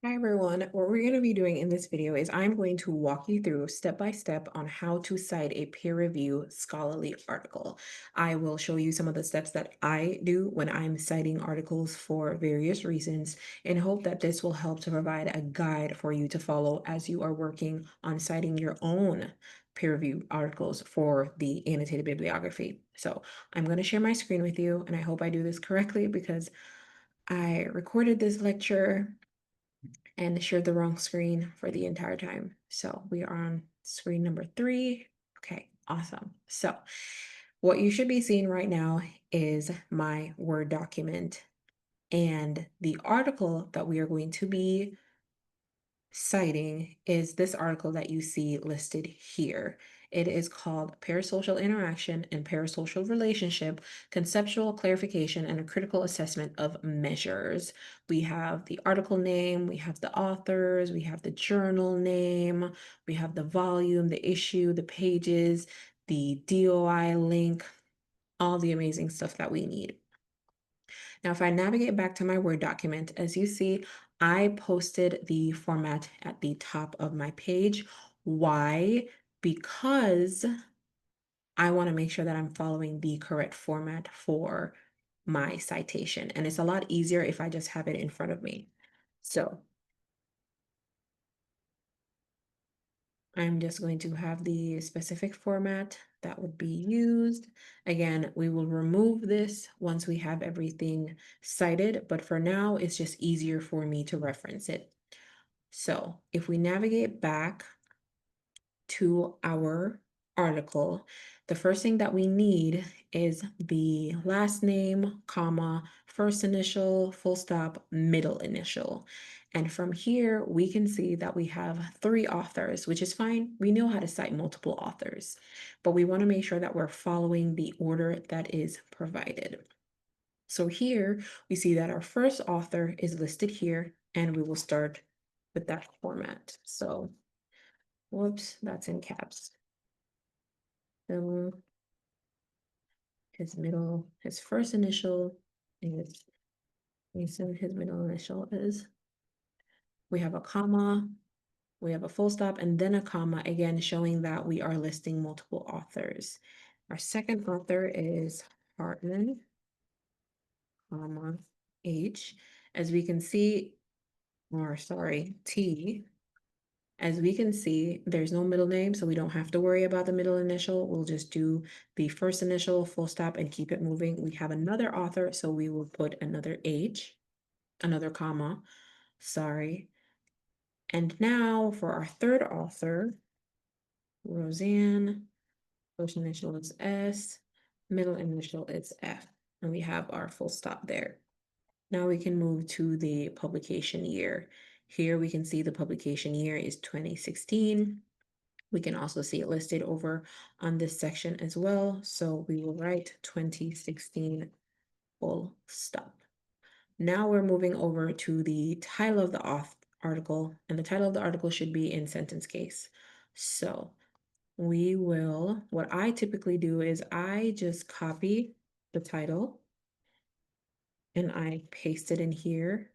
Hi everyone, what we're going to be doing in this video is I'm going to walk you through step by step on how to cite a peer review scholarly article. I will show you some of the steps that I do when I'm citing articles for various reasons and hope that this will help to provide a guide for you to follow as you are working on citing your own peer review articles for the annotated bibliography. So I'm going to share my screen with you and I hope I do this correctly because I recorded this lecture and shared the wrong screen for the entire time. So we are on screen number 3. Okay, awesome. So what you should be seeing right now is my Word document, and the article that we are going to be citing is this article that you see listed here. It is called Parasocial Interaction and Parasocial Relationship, Conceptual Clarification and a Critical Assessment of Measures. We have the article name, we have the authors, we have the journal name, we have the volume, the issue, the pages, the DOI link, all the amazing stuff that we need. Now, if I navigate back to my Word document, as you see, I posted the format at the top of my page. Why? Because I want to make sure that I'm following the correct format for my citation. And it's a lot easier if I just have it in front of me. So I'm just going to have the specific format that would be used. Again, we will remove this once we have everything cited, but for now, it's just easier for me to reference it. So if we navigate back to our article, the first thing that we need is the last name, comma, first initial, full stop, middle initial. And from here, we can see that we have 3 authors, which is fine. We know how to cite multiple authors, but we want to make sure that we're following the order that is provided. So here we see that our first author is listed here, and we will start with that format. So, whoops, that's in caps. His first initial is, his middle initial is, we have a comma, we have a full stop, and then a comma, again, showing that we are listing multiple authors. Our second author is Hartman, comma, H. As we can see, or sorry, T. As we can see, there's no middle name, so we don't have to worry about the middle initial. We'll just do the first initial, full stop, and keep it moving. We have another author, so we will put another H, another comma, sorry. And now for our third author, Roseanne, first initial is S, middle initial is F, and we have our full stop there. Now we can move to the publication year. Here we can see the publication year is 2016. We can also see it listed over on this section as well. So we will write 2016 full stop. Now we're moving over to the title of the article, and the title of the article should be in sentence case. So what I typically do is I just copy the title and I paste it in here,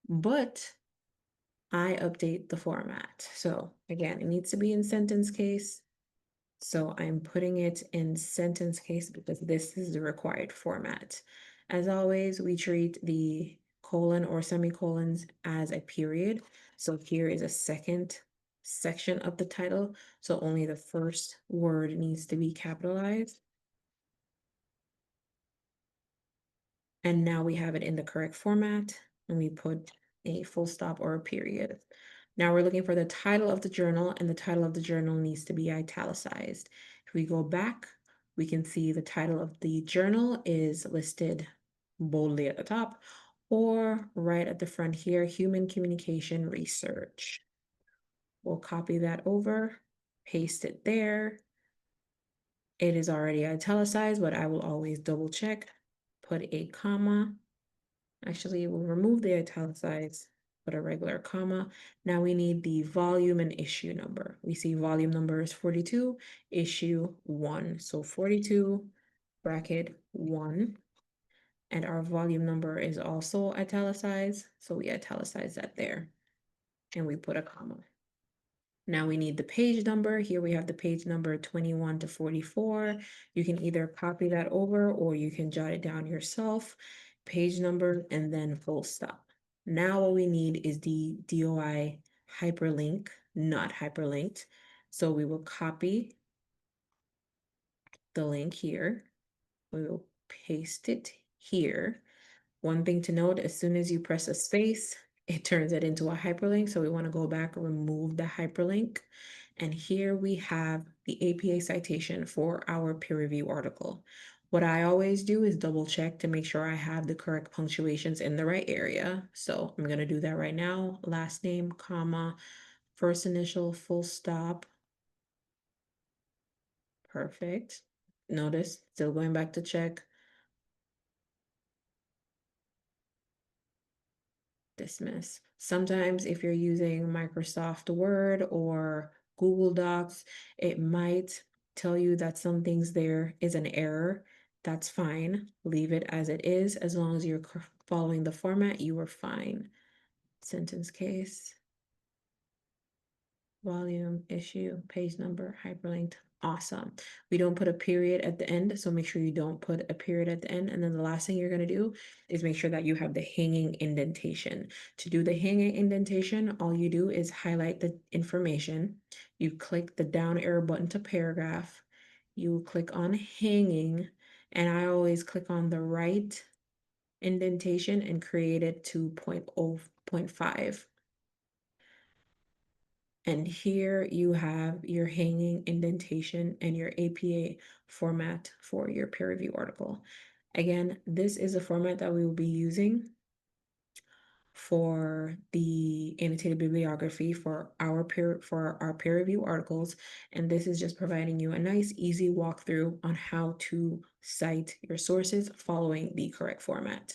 but I update the format. So again, it needs to be in sentence case. So I'm putting it in sentence case because this is the required format. As always, we treat the colon or semicolons as a period. So here is a second section of the title. So only the first word needs to be capitalized. And now we have it in the correct format, and we put a full stop or a period. Now we're looking for the title of the journal, and the title of the journal needs to be italicized. If we go back, we can see the title of the journal is listed boldly at the top, or right at the front here, Human Communication Research. We'll copy that over, paste it there. It is already italicized, but I will always double check, put a comma. Actually, we'll remove the italicized, put a regular comma. Now we need the volume and issue number. We see volume number is 42, issue 1. So 42 bracket 1. And our volume number is also italicized, so we italicize that there. and we put a comma. Now we need the page number. Here we have the page number 21 to 44. You can either copy that over or you can jot it down yourself. Page number and then full stop. Now what we need is the DOI hyperlink, not hyperlinked. So we will copy the link here. We will paste it here. One thing to note, as soon as you press a space, it turns it into a hyperlink. So we want to go back and remove the hyperlink. And here we have the APA citation for our peer review article. What I always do is double check to make sure I have the correct punctuations in the right area. So I'm going to do that right now. Last name, comma, first initial, full stop. Perfect. Notice, still going back to check. Dismiss. Sometimes if you're using Microsoft Word or Google Docs, it might tell you that some things there is an error. That's fine. Leave it as it is. As long as you're following the format, you are fine. Sentence case, volume, issue, page number, hyperlinked. Awesome. We don't put a period at the end, so make sure you don't put a period at the end. And then the last thing you're going to do is make sure that you have the hanging indentation. To do the hanging indentation, all you do is highlight the information. You click the down arrow button to paragraph. You click on hanging, and I always click on the right indentation and create it to 0.5. And here you have your hanging indentation and your APA format for your peer review article. Again, this is a format that we will be using for the annotated bibliography for our peer review articles. And this is just providing you a nice, easy walkthrough on how to cite your sources following the correct format.